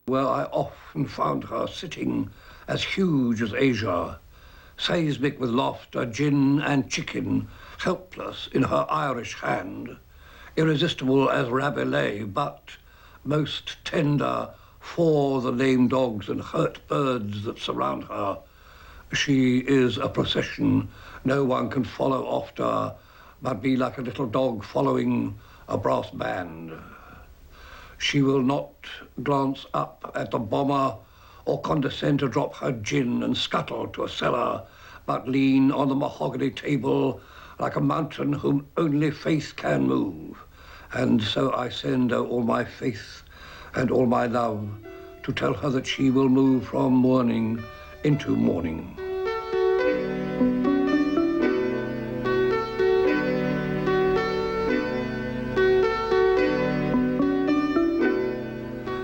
where I often found her sitting as huge as Asia, seismic with laughter, gin and chicken, helpless in her Irish hand, irresistible as Rabelais, but most tender for the lame dogs and hurt birds that surround her. She is a procession no one can follow after, but be like a little dog following a brass band. She will not glance up at the bomber or condescend to drop her gin and scuttle to a cellar, but lean on the mahogany table like a mountain whom only faith can move. And so I send her all my faith and all my love to tell her that she will move from mourning into morning.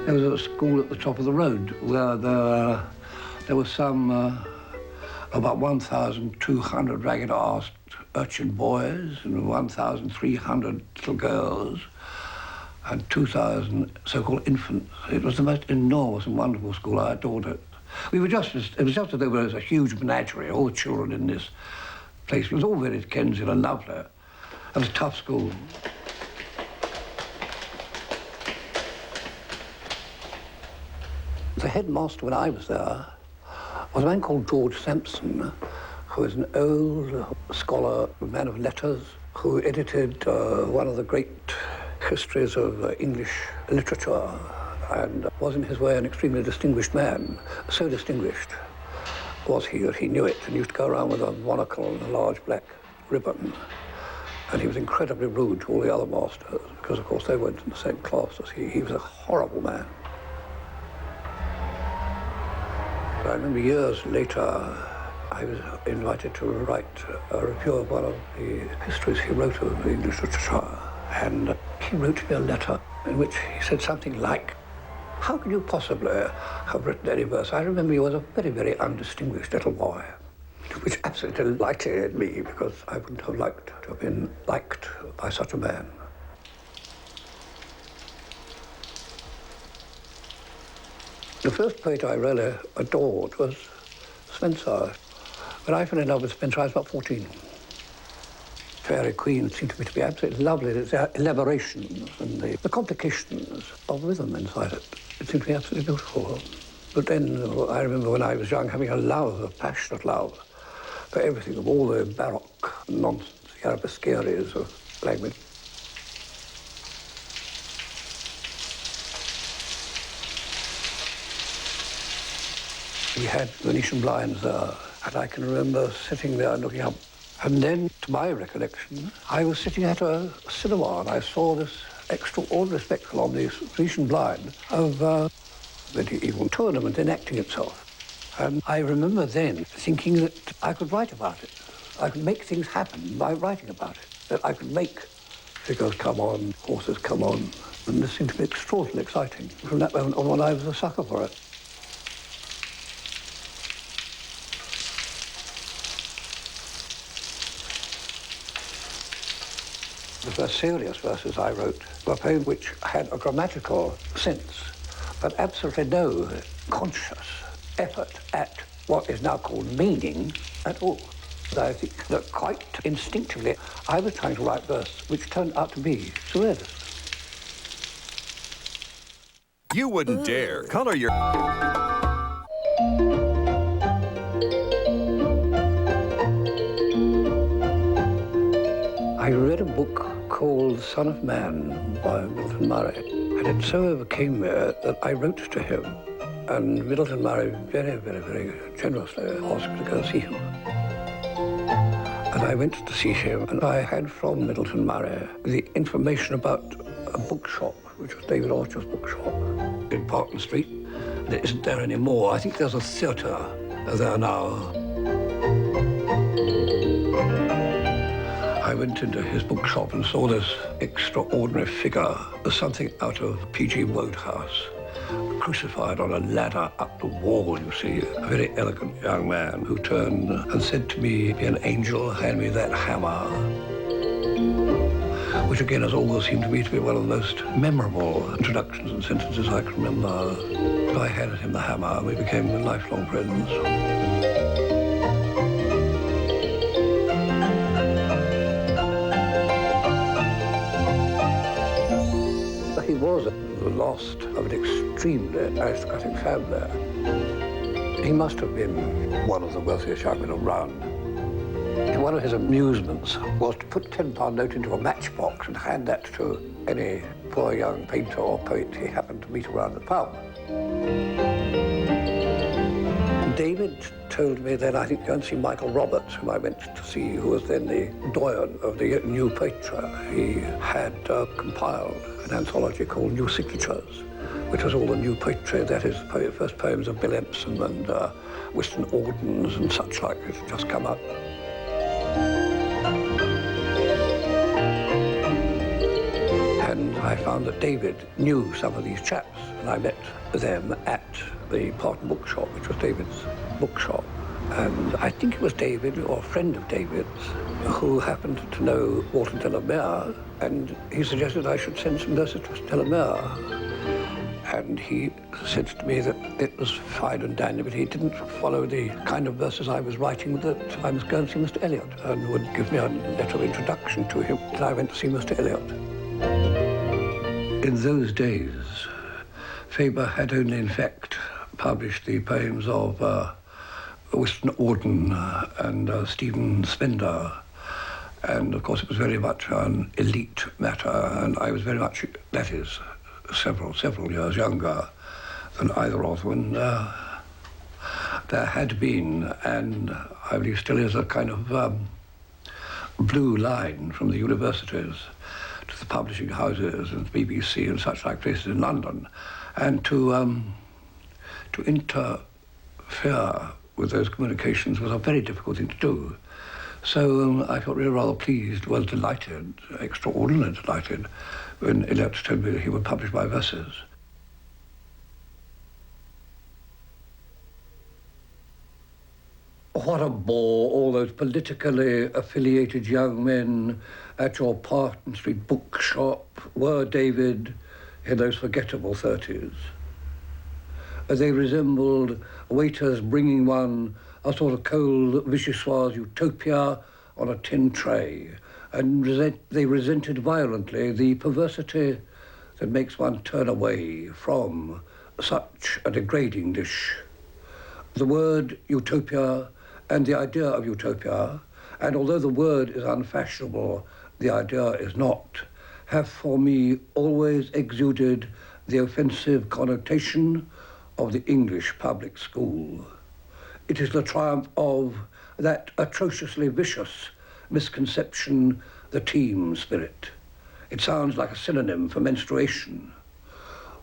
There was a school at the top of the road where there was some about 1,200 ragged-arsed urchin boys and 1,300 little girls and 2,000 so-called infants. It was the most enormous and wonderful school. I adored it. It was just as though there was a huge menagerie, all the children in this place. It was all very Dickensian and lovely. It was a tough school. The headmaster when I was there was a man called George Sampson, who was an old scholar, a man of letters, who edited one of the great histories of English literature and was in his way an extremely distinguished man. So distinguished was he that he knew it and used to go around with a monocle and a large black ribbon. And he was incredibly rude to all the other masters because, of course, they weren't in the same class as he. He was a horrible man. I remember years later, I was invited to write a review of one of the histories he wrote of English literature. And he wrote me a letter in which he said something like, "How could you possibly have written any verse? I remember you as a very, very undistinguished little boy," which absolutely delighted me because I wouldn't have liked to have been liked by such a man. The first poet I really adored was Spenser. When I fell in love with Spenser, I was about 14. Fairy Queen seemed to me to be absolutely lovely. The elaborations and the complications of rhythm inside it. It seemed to be absolutely beautiful. But then I remember when I was young having a love, a passionate love, for everything, of all the baroque nonsense, the arabesqueries of language. We had Venetian blinds there, and I can remember sitting there looking up. And then, to my recollection, I was sitting at a cinema and I saw this extraordinary spectacle on the Venetian blind of medieval tournament enacting itself. And I remember then thinking that I could write about it. I could make things happen by writing about it. That I could make figures come on, horses come on. And this seemed to be extraordinarily exciting. From that moment on, I was a sucker for it. The first serious verses I wrote were poems which had a grammatical sense, but absolutely no conscious effort at what is now called meaning at all. I think that quite instinctively I was trying to write verse which turned out to be surrealist. You wouldn't dare color your... I read a book called Son of Man by Middleton Murray, and it so overcame me that I wrote to him, and Middleton Murray very, very, very generously asked me to go see him. And I went to see him, and I had from Middleton Murray the information about a bookshop, which was David Archer's bookshop in Parkland Street. It isn't there anymore. I think there's a theatre there now. I went into his bookshop and saw this extraordinary figure, something out of P.G. Wodehouse, crucified on a ladder up the wall, you see, a very elegant young man who turned and said to me, "Be an angel, hand me that hammer." which again has always seemed to me to be one of the most memorable introductions and sentences I can remember. I handed him the hammer and we became lifelong friends. He was the last of an extremely aristocratic family. He must have been one of the wealthiest young men around. One of his amusements was to put a £10 note into a matchbox and hand that to any poor young painter or poet he happened to meet around the pub. David told me then, I think, go and see Michael Roberts, whom I went to see, who was then the doyen of the New Poetry. He had compiled an anthology called New Signatures, which was all the new poetry, that is, the first poems of Bill Empson and Wystan Audens and such like, which had just come out. And I found that David knew some of these chaps, and I met them at the Parton Bookshop, which was David's bookshop. And I think it was David, or a friend of David's, who happened to know Walter Delamere, and he suggested I should send some verses to Delamere. And he said to me that it was fine and dandy, but he didn't follow the kind of verses I was writing, that I must go and see Mr. Eliot, and would give me a letter of introduction to him. And I went to see Mr. Eliot. In those days, Faber had only, in fact, published the poems of Wystan Auden and Stephen Spender. And, of course, it was very much an elite matter, and I was very much, that is, several years younger than either of them. There had been, and I believe still is, a kind of blue line from the universities to the publishing houses and the BBC and such like places in London, and to interfere with those communications was a very difficult thing to do. So I felt really rather pleased, well, delighted, extraordinarily delighted, when Eliot told me that he would publish my verses. What a bore, all those politically affiliated young men at your Parton Street bookshop were, David, in those forgettable 30s. They resembled waiters bringing one a sort of cold vichyssoise utopia on a tin tray, and they resented violently the perversity that makes one turn away from such a degrading dish. The word utopia and the idea of utopia, and although the word is unfashionable, the idea is not, have for me always exuded the offensive connotation of the English public school. It is the triumph of that atrociously vicious misconception, the team spirit. It sounds like a synonym for menstruation.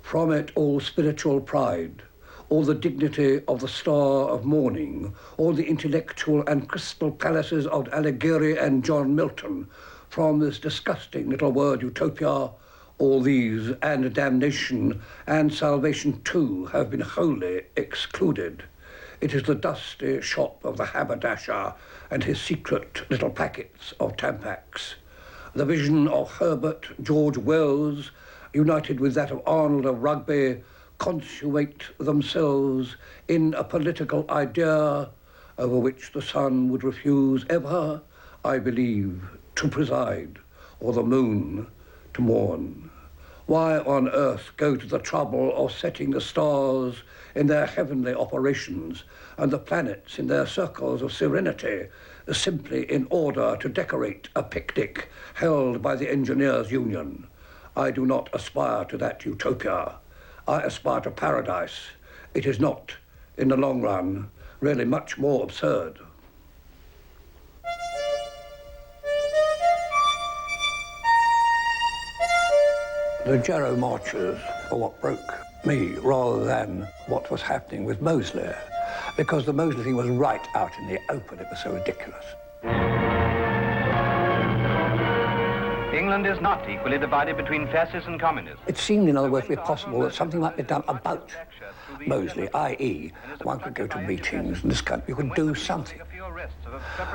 From it, all spiritual pride, all the dignity of the star of morning, all the intellectual and crystal palaces of Alighieri and John Milton, from this disgusting little word utopia, all these and damnation and salvation too have been wholly excluded. It is the dusty shop of the haberdasher and his secret little packets of Tampax. The vision of Herbert George Wells, united with that of Arnold of Rugby, consummate themselves in a political idea over which the sun would refuse ever, I believe, to preside, or the moon to mourn. Why on earth go to the trouble of setting the stars in their heavenly operations and the planets in their circles of serenity simply in order to decorate a picnic held by the Engineers Union? I do not aspire to that utopia. I aspire to paradise. It is not, in the long run, really much more absurd. The Jarrow marches were what broke me rather than what was happening with Mosley, because the Mosley thing was right out in the open. It was so ridiculous. England is not equally divided between fascists and communists. It seemed, in other words, to be possible that something might be done about Mosley, i.e., one could go to meetings in this country, you could do something.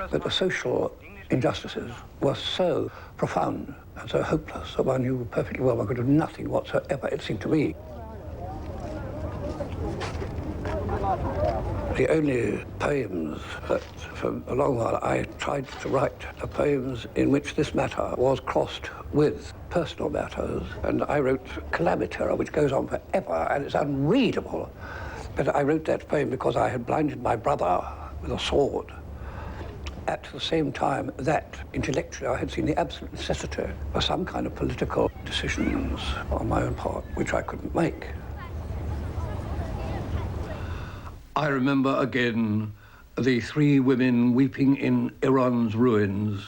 But the social injustices were so profound and so hopeless that one knew perfectly well one could do nothing whatsoever, it seemed to me. The only poems that, for a long while, I tried to write are poems in which this matter was crossed with personal matters, and I wrote Calamity, which goes on forever, and it's unreadable. But I wrote that poem because I had blinded my brother with a sword. At the same time that, intellectually, I had seen the absolute necessity for some kind of political decisions on my own part, which I couldn't make. I remember again the three women weeping in Iran's ruins,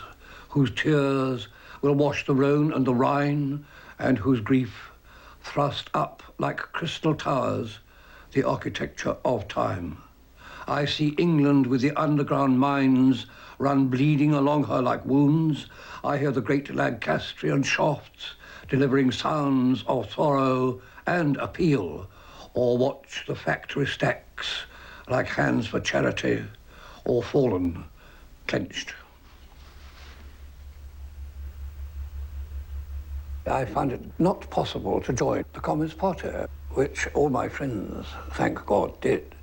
whose tears will wash the Rhone and the Rhine, and whose grief thrust up like crystal towers the architecture of time. I see England with the underground mines run bleeding along her like wounds. I hear the great Lancastrian shafts delivering sounds of sorrow and appeal, or watch the factory stacks like hands for charity, or fallen, clenched. I find it not possible to join the Communist Party, which all my friends, thank God, did.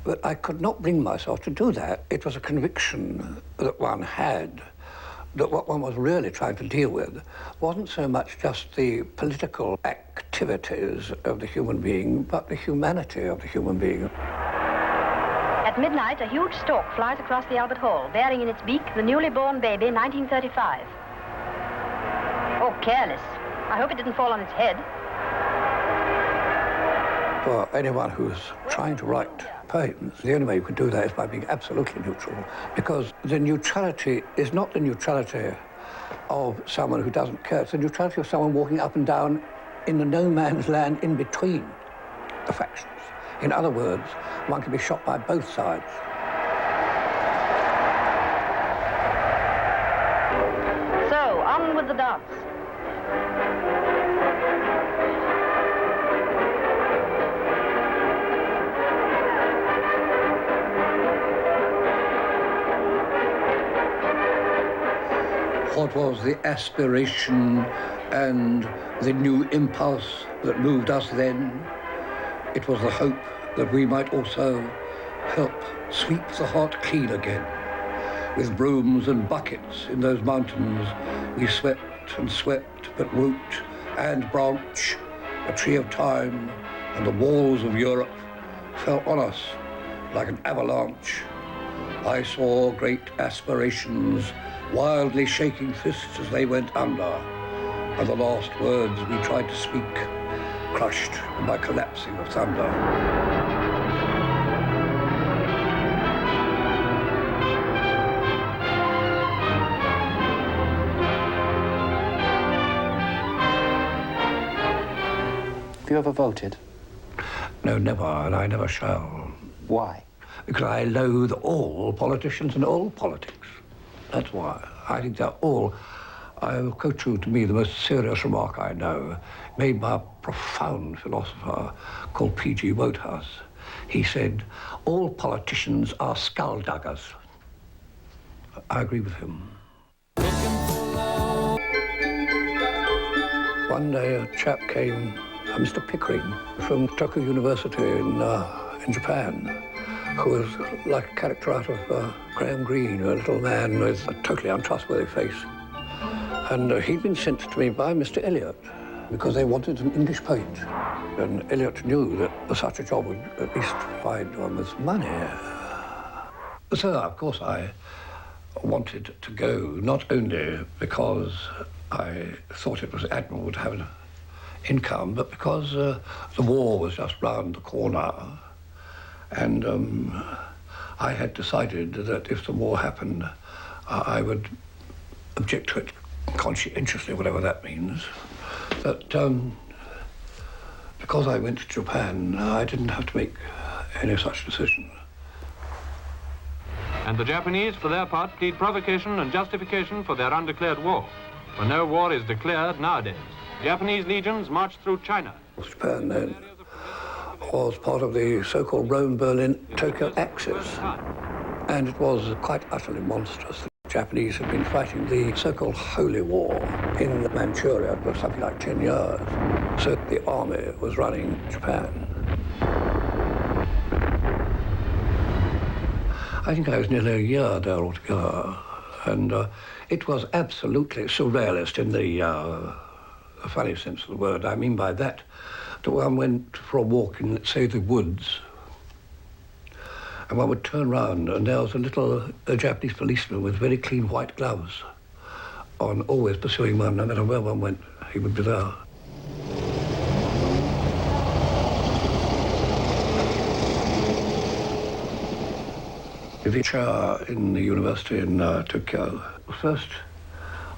But I could not bring myself to do that. It was a conviction that one had, that what one was really trying to deal with wasn't so much just the political activities of the human being, but the humanity of the human being. At midnight, a huge stork flies across the Albert Hall, bearing in its beak the newly born baby, 1935. Oh, careless. I hope it didn't fall on its head. For anyone who's trying to write poems, the only way you could do that is by being absolutely neutral, because the neutrality is not the neutrality of someone who doesn't care. It's the neutrality of someone walking up and down in the no man's land in between the factions. In other words, one can be shot by both sides. So, on with the dance. What was the aspiration and the new impulse that moved us then? It was the hope that we might also help sweep the heart clean again. With brooms and buckets in those mountains, we swept and swept, but root and branch, the tree of time and the walls of Europe fell on us like an avalanche. I saw great aspirations wildly shaking fists as they went under, and the last words we tried to speak crushed by collapsing of thunder. Have you ever voted? No, never, and I never shall. Why? Because I loathe all politicians and all politics. That's why. I think they're all, I'll quote you to me the most serious remark I know, made by a profound philosopher called P.G. Wodehouse. He said, all politicians are skullduggers. I agree with him. One day a chap came, Mr. Pickering, from Tokyo University in Japan, who was like a character out of Graham Greene, a little man with a totally untrustworthy face. And he'd been sent to me by Mr. Eliot because they wanted an English poet. And Eliot knew that for such a job would at least provide one with money. So, of course, I wanted to go, not only because I thought it was admirable to have an income, but because the war was just round the corner. And I had decided that if the war happened, I would object to it conscientiously, whatever that means. But because I went to Japan, I didn't have to make any such decision. And the Japanese, for their part, plead provocation and justification for their undeclared war. For no war is declared nowadays. Japanese legions march through China. Japan then was part of the so-called Rome-Berlin-Tokyo axis. And it was quite utterly monstrous. The Japanese had been fighting the so-called Holy War in Manchuria for something like 10 years. So the army was running Japan. I think I was nearly a year there altogether, and it was absolutely surrealist in the funny sense of the word. I mean by that one went for a walk in, let's say, the woods, and one would turn round and there was a Japanese policeman with very clean white gloves on, always pursuing one. No matter where one went, he would be there. The chair in the university in Tokyo was first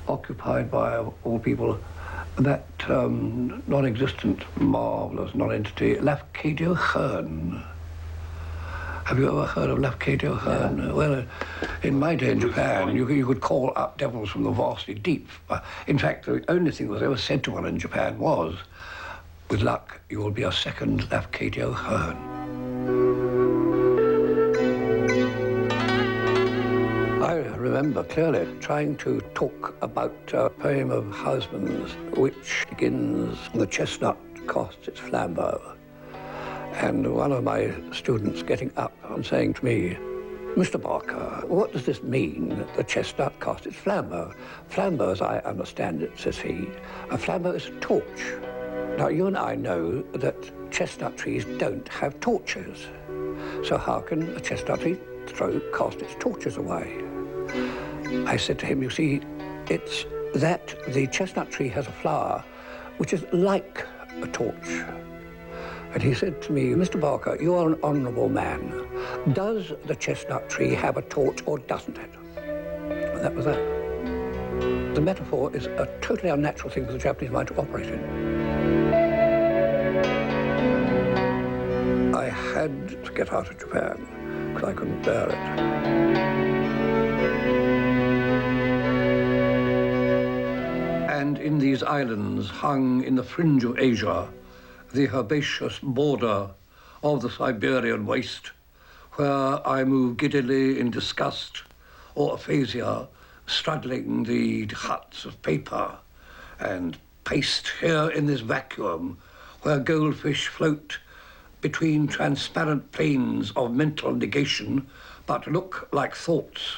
occupied by, of all people, that non-existent, marvellous non-entity, Lafcadio Hearn. Have you ever heard of Lafcadio Hearn? Yeah. Well, in my day in Japan, you could call up devils from the vastly deep. In fact, the only thing that was ever said to one in Japan was, with luck, you will be a second Lafcadio Hearn. I remember clearly trying to talk about a poem of Housman's which begins, "The chestnut costs its flambeau," and one of my students getting up and saying to me, "Mr. Barker, what does this mean, the chestnut costs its flambeau?" "Flambeau, as I understand it," says he, "a flambeau is a torch." Now, you and I know that chestnut trees don't have torches, so how can a chestnut tree cast its torches away? I said to him, "You see, it's that the chestnut tree has a flower which is like a torch." And he said to me, "Mr. Barker, you are an honourable man. Does the chestnut tree have a torch or doesn't it?" And that was that. The metaphor is a totally unnatural thing for the Japanese mind to operate in. I had to get out of Japan because I couldn't bear it. And in these islands, hung in the fringe of Asia, the herbaceous border of the Siberian waste, where I move giddily in disgust or aphasia, straddling the huts of paper and paste here in this vacuum, where goldfish float between transparent planes of mental negation, but look like thoughts.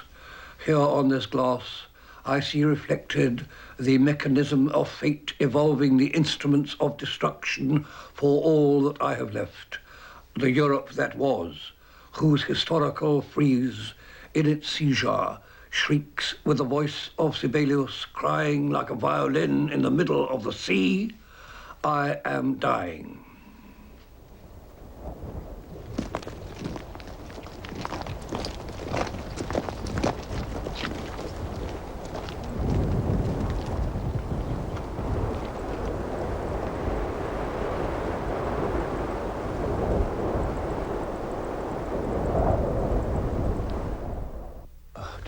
Here on this glass, I see reflected the mechanism of fate evolving the instruments of destruction for all that I have left, the Europe that was, whose historical frieze, in its seizure, shrieks with the voice of Sibelius crying like a violin in the middle of the sea, "I am dying."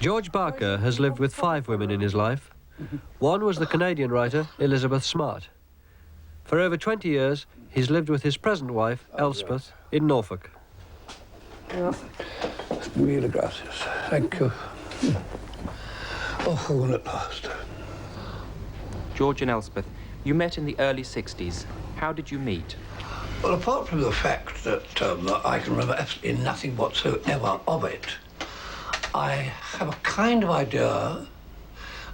George Barker has lived with 5 women in his life. One was the Canadian writer Elizabeth Smart. For over 20 years, he's lived with his present wife, Elspeth, in Norfolk. Really gracias. Thank you. Oh, home at last. George and Elspeth, you met in the early 60s. How did you meet? Well, apart from the fact that I can remember absolutely nothing whatsoever of it, I have a kind of idea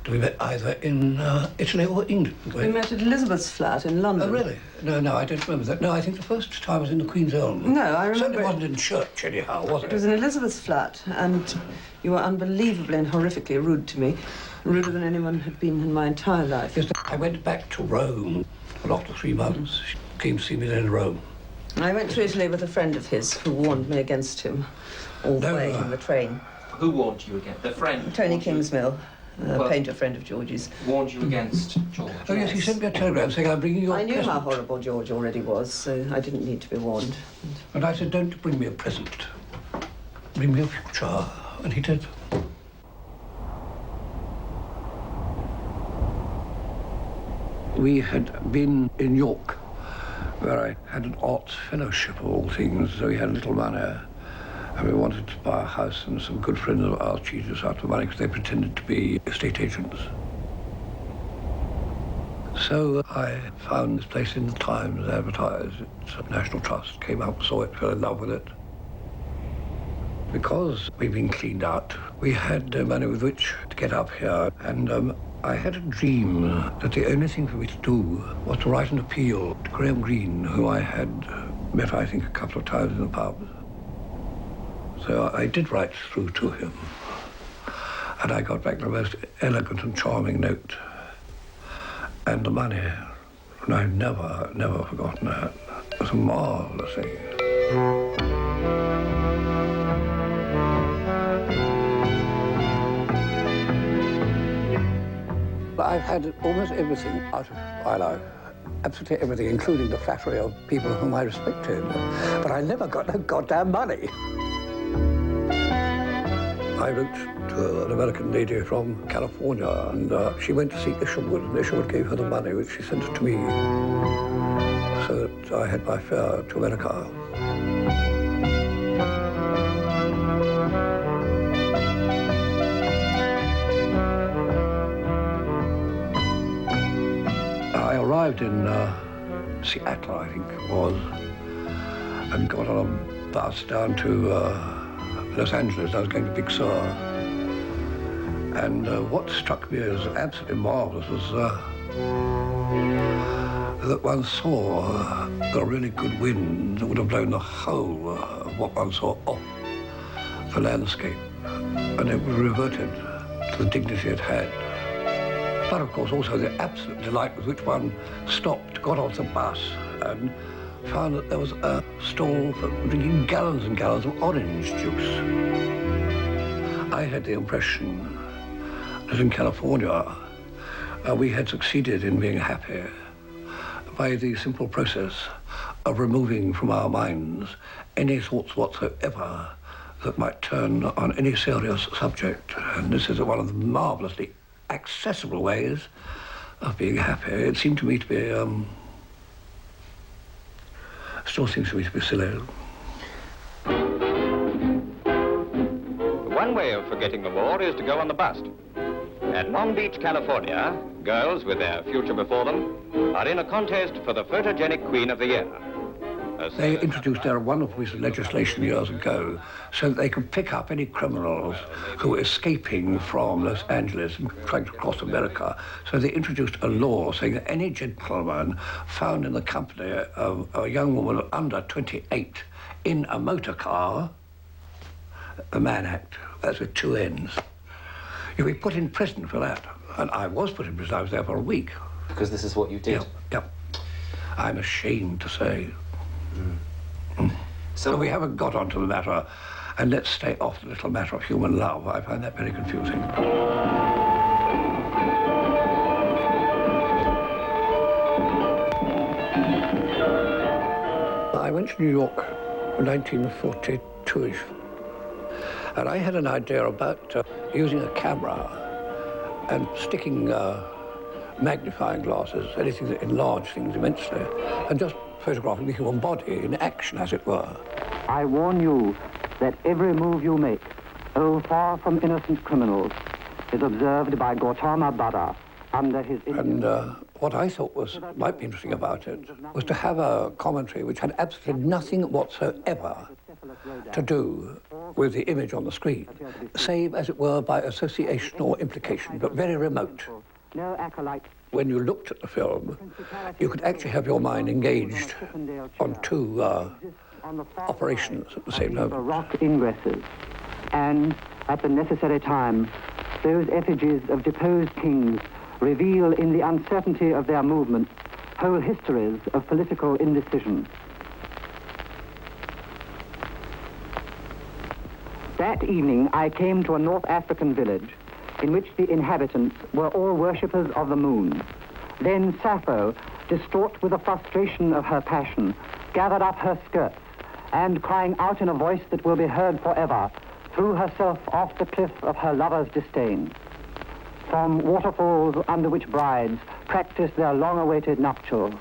that we met either in Italy or England. We met at Elizabeth's flat in London. Oh, really? No, I don't remember that. No, I think the first time was in the Queen's Elm. No, I remember. Certainly wasn't in church, anyhow, was it? It was in Elizabeth's flat, and you were unbelievably and horrifically rude to me. Ruder than anyone had been in my entire life. Yes, I went back to Rome, and after 3 months, she came to see me then in Rome. I went to Italy with a friend of his who warned me against him all the way in the train. Who warned you against? The friend? Tony Kingsmill, a painter friend of George's. Warned you against George? Oh, yes, he sent me a telegram saying I'm bringing you a present. I knew how horrible George already was, so I didn't need to be warned. And I said, "Don't bring me a present. Bring me a future." And he did. We had been in York, where I had an arts fellowship of all things, so we had a little money. And we wanted to buy a house, and some good friends of ours cheated us out of money because they pretended to be estate agents. So I found this place in the Times advertised. It's a National Trust, came out, saw it, fell in love with it. Because we'd been cleaned out, we had money with which to get up here, and I had a dream that the only thing for me to do was to write an appeal to Graham Greene, who I had met, I think, a couple of times in the pub. So I did write through to him, and I got back the most elegant and charming note. And the money, and I've never forgotten that. It was a marvelous thing. I've had almost everything out of my life. Absolutely everything, including the flattery of people whom I respected. But I never got no goddamn money. I wrote to an American lady from California, and she went to see Isherwood, and Isherwood gave her the money, which she sent it to me, so that I had my fare to America. I arrived in Seattle, I think it was, and got on a bus down to Los Angeles. I was going to Big Sur. And what struck me as absolutely marvelous was that one saw a really good wind that would have blown the whole of what one saw off the landscape, and it reverted to the dignity it had. But of course also the absolute delight with which one stopped, got off the bus, and found that there was a stall for drinking gallons and gallons of orange juice. I had the impression that in California we had succeeded in being happy by the simple process of removing from our minds any thoughts whatsoever that might turn on any serious subject. And this is one of the marvelously accessible ways of being happy. It seemed to me to be, still seems to me to be silly. One way of forgetting the war is to go on the bust. At Long Beach, California, girls with their future before them are in a contest for the photogenic Queen of the Year. They introduced their wonderful piece of legislation years ago so that they could pick up any criminals who were escaping from Los Angeles and trying to cross America. So they introduced a law saying that any gentleman found in the company of a young woman under 28 in a motor car, the Mann Act, that's with two N's, you'll be put in prison for that. And I was put in prison. I was there for a week. Because this is what you did? Yep. I'm ashamed to say. So we haven't got onto the matter, and let's stay off the little matter of human love. I find that very confusing. I went to New York in 1942-ish, and I had an idea about using a camera and sticking magnifying glasses, anything that enlarged things immensely, and just photographing the human body in action, as it were. I warn you that every move you make, though far from innocent criminals, is observed by Gautama Buddha under his... And what I thought might be interesting about it was to have a commentary which had absolutely nothing whatsoever to do with the image on the screen, save, as it were, by association or implication, but very remote. No acolyte. When you looked at the film, you could actually have your mind engaged on two operations at the same moment. Rock ingresses, and at the necessary time, those effigies of deposed kings reveal in the uncertainty of their movements whole histories of political indecision. That evening, I came to a North African village in which the inhabitants were all worshippers of the moon. Then Sappho, distraught with the frustration of her passion, gathered up her skirts and, crying out in a voice that will be heard forever, threw herself off the cliff of her lover's disdain. From waterfalls under which brides practiced their long-awaited nuptials,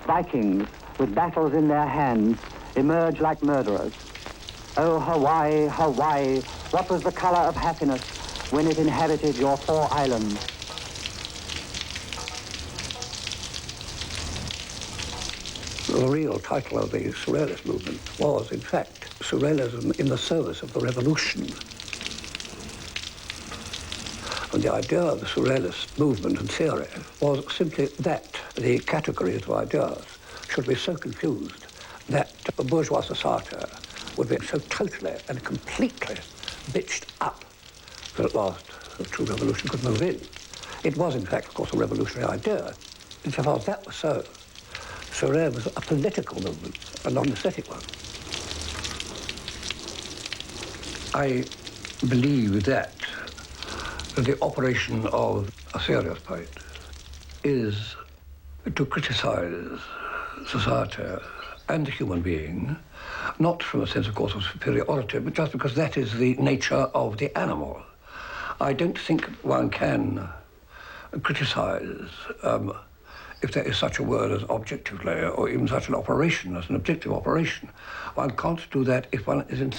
Vikings, with battles in their hands, emerge like murderers. Oh, Hawaii, Hawaii, what was the color of happiness when it inhabited your 4 islands? The real title of the Surrealist movement was, in fact, Surrealism in the service of the revolution. And the idea of the Surrealist movement and theory was simply that the categories of ideas should be so confused that a bourgeois society would be so totally and completely bitched up that at last the true revolution could move in. It was, in fact, of course, a revolutionary idea. Insofar as that was so, Surrealism was a political movement, a non-aesthetic one. I believe that the operation of a serious poet is to criticize society and the human being, not from a sense, of course, of superiority, but just because that is the nature of the animal. I don't think one can criticize, if there is such a word as objectively, or even such an operation as an objective operation. One can't do that if one is in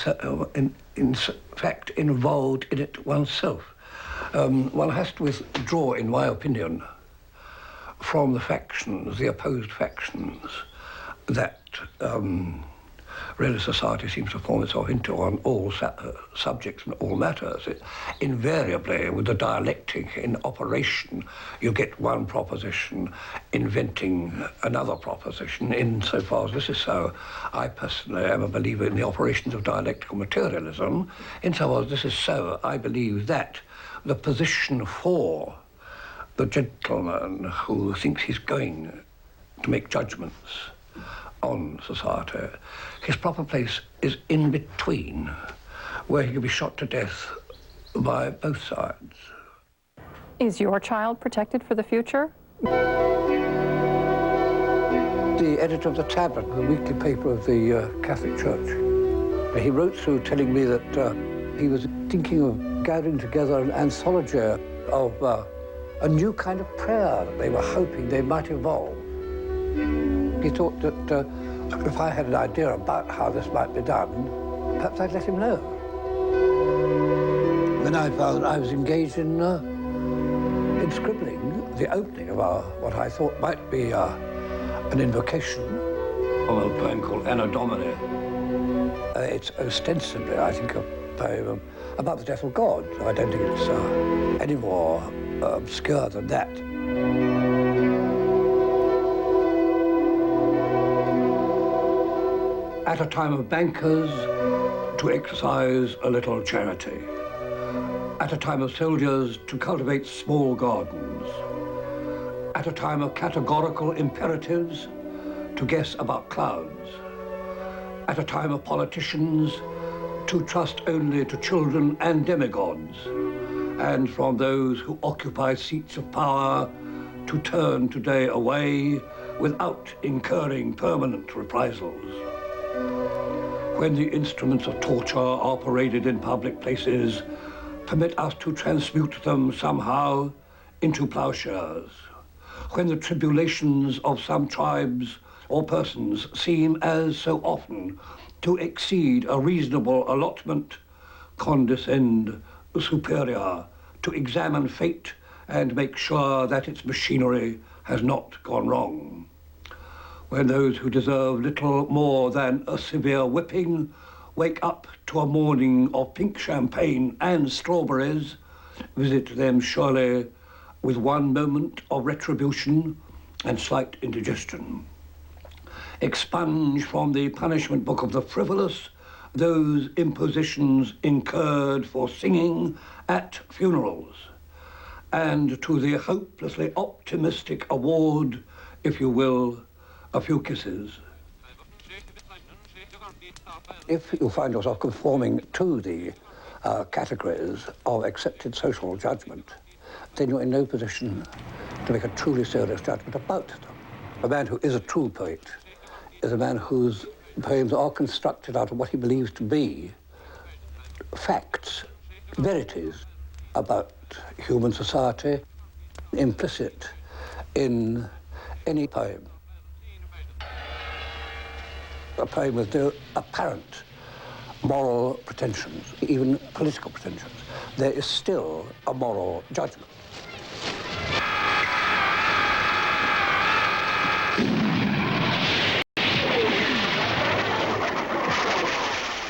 fact involved in it oneself. One has to withdraw, in my opinion, from the factions, the opposed factions, that realist society seems to form itself into on all subjects and all matters. Invariably, with the dialectic in operation, you get one proposition inventing another proposition. Insofar as this is so, I personally am a believer in the operations of dialectical materialism. Insofar as this is so, I believe that the position for the gentleman who thinks he's going to make judgments on society, his proper place is in between, where he can be shot to death by both sides. Is your child protected for the future? The editor of the Tablet, the weekly paper of the Catholic Church, he wrote through telling me that he was thinking of gathering together an anthology of a new kind of prayer that they were hoping they might evolve. He thought that if I had an idea about how this might be done, perhaps I'd let him know. Then I found I was engaged in scribbling the opening of what I thought might be an invocation of a poem called Anno Domini. It's ostensibly, I think, a poem about the death of God. I don't think it's any more obscure than that. At a time of bankers, to exercise a little charity. At a time of soldiers, to cultivate small gardens. At a time of categorical imperatives, to guess about clouds. At a time of politicians, to trust only to children and demigods. And from those who occupy seats of power, to turn today away without incurring permanent reprisals. When the instruments of torture are paraded in public places, permit us to transmute them somehow into plowshares. When the tribulations of some tribes or persons seem, as so often, to exceed a reasonable allotment, condescend superior to examine fate and make sure that its machinery has not gone wrong. When those who deserve little more than a severe whipping wake up to a morning of pink champagne and strawberries, visit them surely with one moment of retribution and slight indigestion. Expunge from the punishment book of the frivolous those impositions incurred for singing at funerals, and to the hopelessly optimistic award, if you will, a few kisses. If you find yourself conforming to the categories of accepted social judgment, then you're in no position to make a truly serious judgment about them. A man who is a true poet is a man whose poems are constructed out of what he believes to be facts, verities about human society, implicit in any poem. A poem with no apparent moral pretensions, even political pretensions, there is still a moral judgment.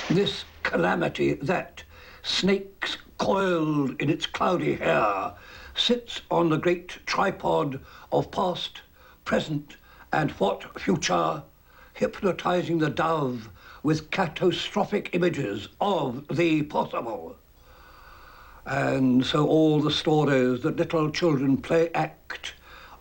This calamity that, snakes coiled in its cloudy hair, sits on the great tripod of past, present, and what future, hypnotizing the dove with catastrophic images of the possible. And so all the stories that little children play act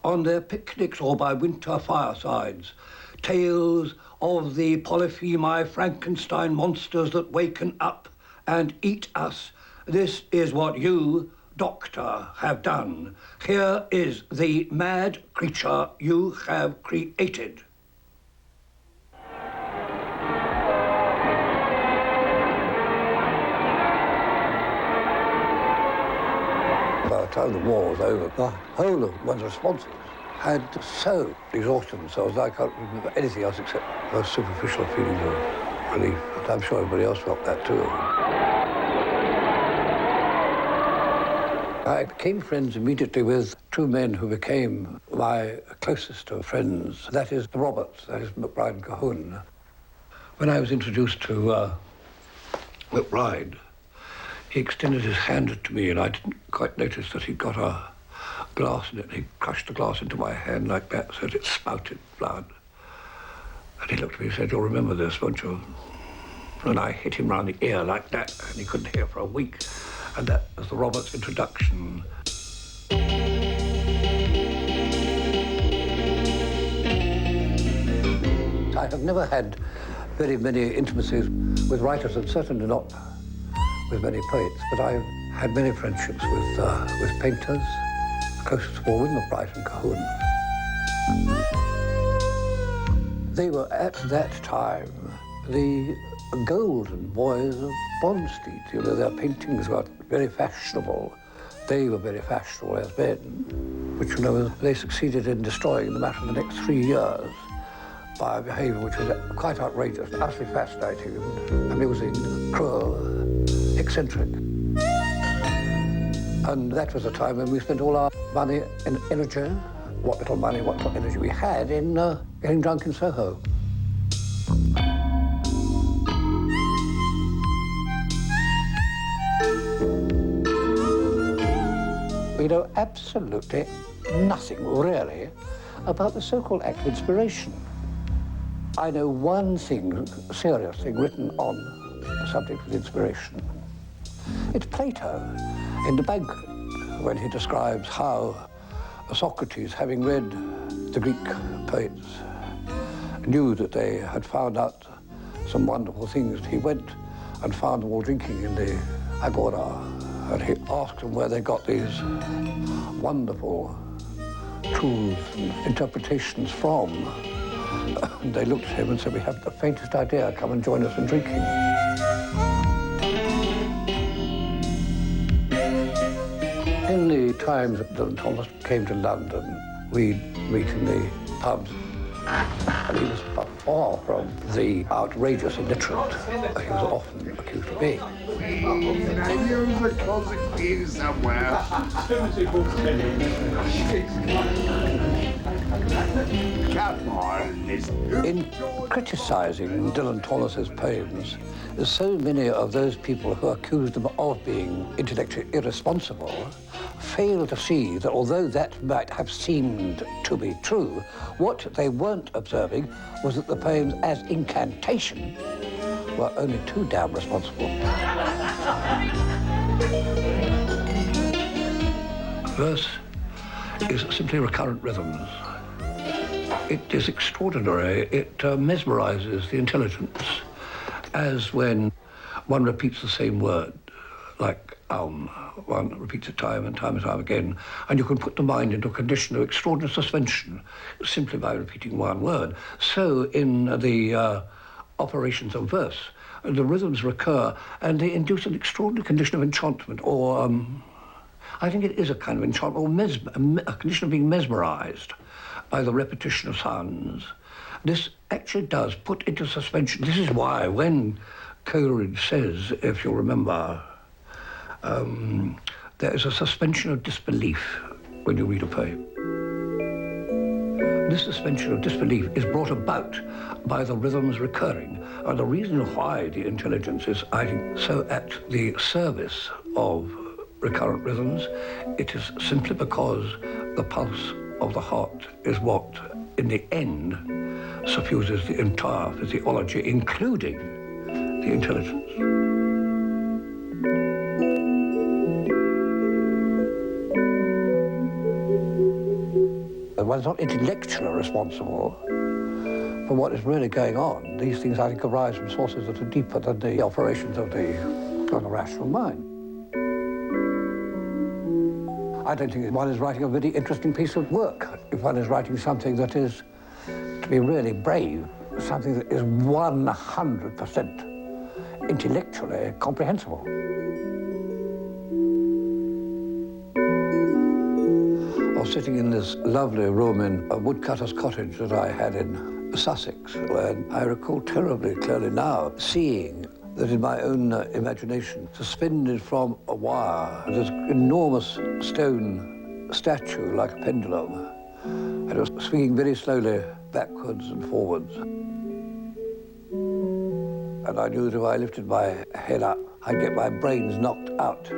on their picnics or by winter firesides, tales of the Polyphemi Frankenstein monsters that waken up and eat us. This is what you, Doctor, have done. Here is the mad creature you have created. By the time the war was over, the whole of one's responses had so exhausted themselves that I can't remember anything else except those superficial feelings of relief. But I'm sure everybody else felt that too. I became friends immediately with two men who became my closest of friends. That is the Roberts, that is McBride and Cahun. When I was introduced to McBride, he extended his hand to me and I didn't quite notice that he'd got a glass in it. He crushed the glass into my hand like that so that it spouted blood. And he looked at me and said, "You'll remember this, won't you?" And I hit him round the ear like that and he couldn't hear for a week. And that was the Roberts introduction. I have never had very many intimacies with writers and certainly not with many poets, but I've had many friendships with painters. The closest of all with McBride and Cahun. They were at that time the golden boys of Bond Street. You know, their paintings were very fashionable. They were very fashionable as men, which, you know, they succeeded in destroying in the matter of the next 3 years by a behaviour which was quite outrageous, utterly fascinating, and amusing, cruel, eccentric. And that was a time when we spent all our money and energy, what little money, what little energy we had, in getting drunk in Soho. We know absolutely nothing, really, about the so-called act of inspiration. I know one thing, serious thing, written on the subject of inspiration. It's Plato in The Banquet, when he describes how Socrates, having read the Greek poets, knew that they had found out some wonderful things. He went and found them all drinking in the Agora, and he asked them where they got these wonderful truths and interpretations from. And they looked at him and said, "We haven't the faintest idea. Come and join us in drinking." In the times that Dylan Thomas came to London, we'd meet in the pubs. And he was far from the outrageous illiterate he was often accused of being. In criticising Dylan Thomas's poems, so many of those people who accused them of being intellectually irresponsible fail to see that although that might have seemed to be true, what they weren't observing was that the poems as incantation were only too damn responsible. Verse is simply recurrent rhythms. It is extraordinary. It mesmerizes the intelligence, as when one repeats the same word, like one repeats it time and time again, and you can put the mind into a condition of extraordinary suspension simply by repeating one word. So in the operations of verse, the rhythms recur and they induce an extraordinary condition of enchantment, or I think it is a kind of enchantment, or a condition of being mesmerized by the repetition of sounds. This actually does put into suspension. This is why when Coleridge says, if you'll remember, there is a suspension of disbelief when you read a poem. This suspension of disbelief is brought about by the rhythms recurring. And the reason why the intelligence is, I think, so at the service of recurrent rhythms, it is simply because the pulse of the heart is what, in the end, suffuses the entire physiology, including the intelligence. One is not intellectually responsible for what is really going on. These things, I think, arise from sources that are deeper than the operations of the rational mind. I don't think one is writing a very interesting piece of work if one is writing something that is, to be really brave, something that is 100% intellectually comprehensible. I was sitting in this lovely room in a woodcutter's cottage that I had in Sussex, and I recall terribly clearly now seeing that in my own imagination, suspended from a wire, this enormous stone statue like a pendulum, and it was swinging very slowly backwards and forwards. And I knew that if I lifted my head up, I'd get my brains knocked out.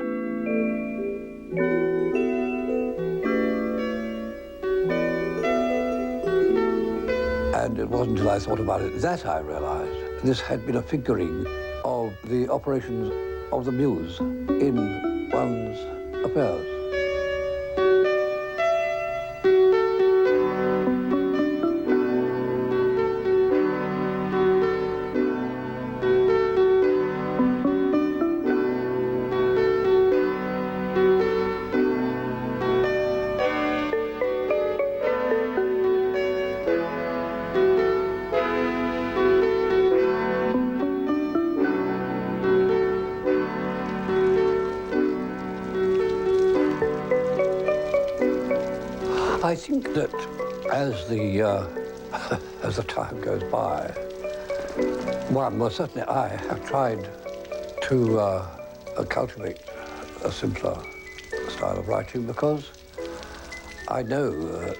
And it wasn't until I thought about it that I realized this had been a figuring of the operations of the muse in one's affairs. I think that as the time goes by, well, certainly I have tried to cultivate a simpler style of writing because I know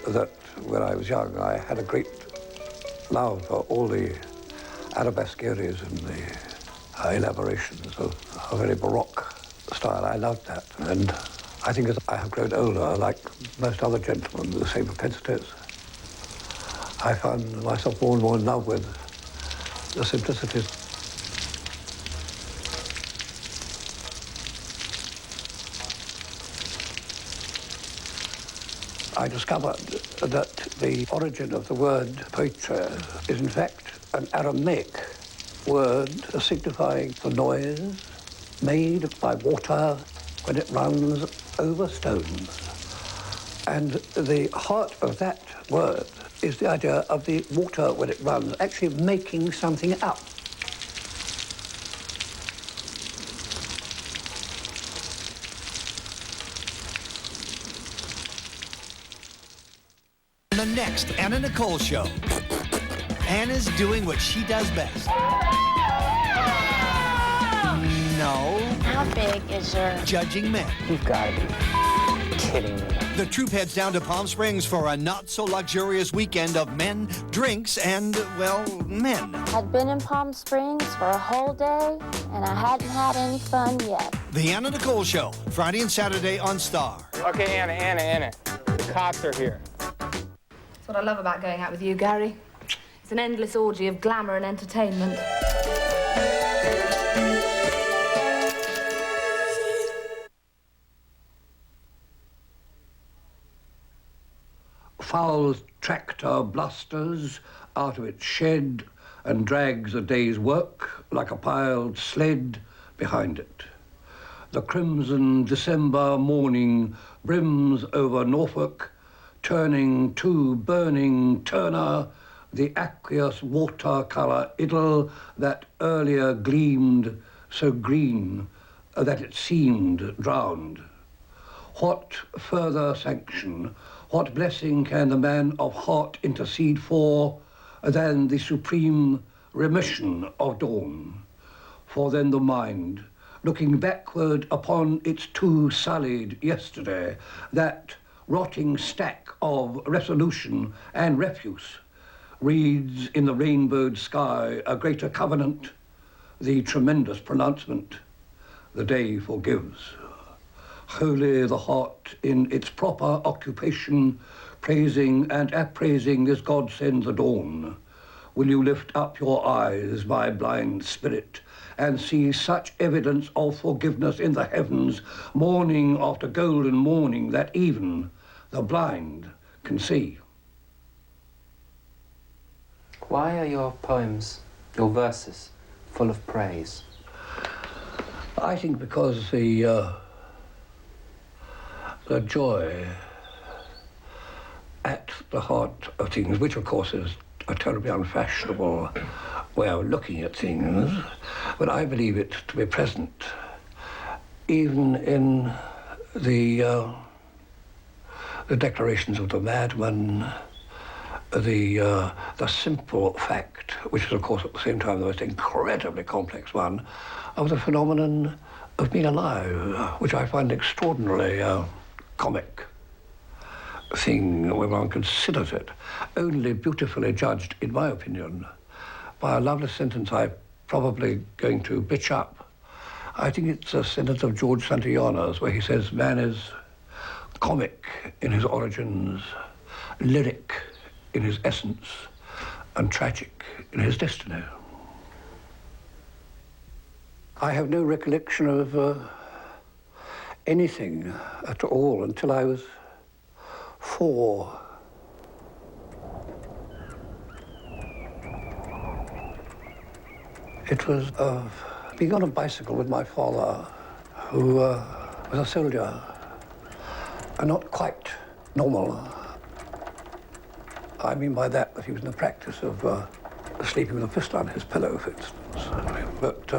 that when I was young I had a great love for all the arabesque areas and the elaborations of a very Baroque style. I loved that, and I think as I have grown older, like most other gentlemen with the same propensities, I found myself more and more in love with the simplicity. I discovered that the origin of the word poetry is in fact an Aramaic word signifying the noise made by water when it runs over stones. And the heart of that word is the idea of the water when it runs actually making something up. The next Anna Nicole Show. Anna's doing what she does best. No. How big is your... Judging men. You've got to be kidding me. The troupe heads down to Palm Springs for a not-so-luxurious weekend of men, drinks, and, well, men. I'd been in Palm Springs for a whole day, and I hadn't had any fun yet. The Anna Nicole Show, Friday and Saturday on Star. Okay, Anna. The cops are here. That's what I love about going out with you, Gary. It's an endless orgy of glamour and entertainment. Foul tractor blusters out of its shed and drags a day's work like a piled sled behind it. The crimson December morning brims over Norfolk, turning to burning Turner, the aqueous watercolour idyll that earlier gleamed so green that it seemed drowned. What further sanction, what blessing can the man of heart intercede for than the supreme remission of dawn? for then the mind, looking backward upon its too sullied yesterday, that rotting stack of resolution and refuse, reads in the rainbowed sky a greater covenant, the tremendous pronouncement, the day forgives. Holy the heart in its proper occupation, praising and appraising as God sends the dawn. Will you lift up your eyes, my blind spirit, and see such evidence of forgiveness in the heavens, morning after golden morning, that even the blind can see? Why are your poems, your verses, full of praise? I think because the joy at the heart of things, which of course is a terribly unfashionable way of looking at things, but I believe it to be present even in the declarations of the madman, the simple fact, which is of course at the same time the most incredibly complex one, of the phenomenon of being alive, which I find extraordinarily comic thing when one considers it, only beautifully judged, in my opinion, by a lovely sentence I'm probably going to bitch up. I think it's a sentence of George Santayana's where he says, man is comic in his origins, lyric in his essence, and tragic in his destiny. I have no recollection of anything at all until I was 4. It was of being on a bicycle with my father, who was a soldier, and not quite normal. I mean by that he was in the practice of sleeping with a pistol on his pillow, for instance. But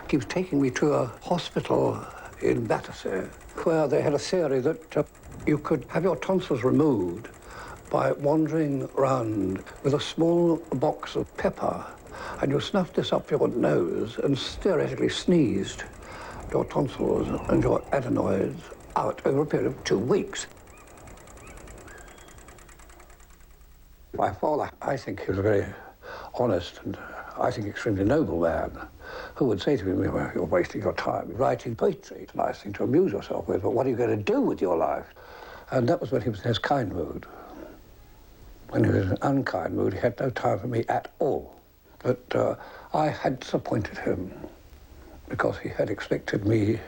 he was taking me to a hospital in Battersea, where they had a theory that you could have your tonsils removed by wandering around with a small box of pepper, and you snuffed this up your nose and theoretically sneezed your tonsils and your adenoids out over a period of 2 weeks. My father, I think he was a very honest and I think extremely noble man, who would say to me, well, you're wasting your time writing poetry. It's a nice thing to amuse yourself with, but what are you going to do with your life? And that was when he was in his kind mood. When he was in an unkind mood, he had no time for me at all. But I had disappointed him because he had expected me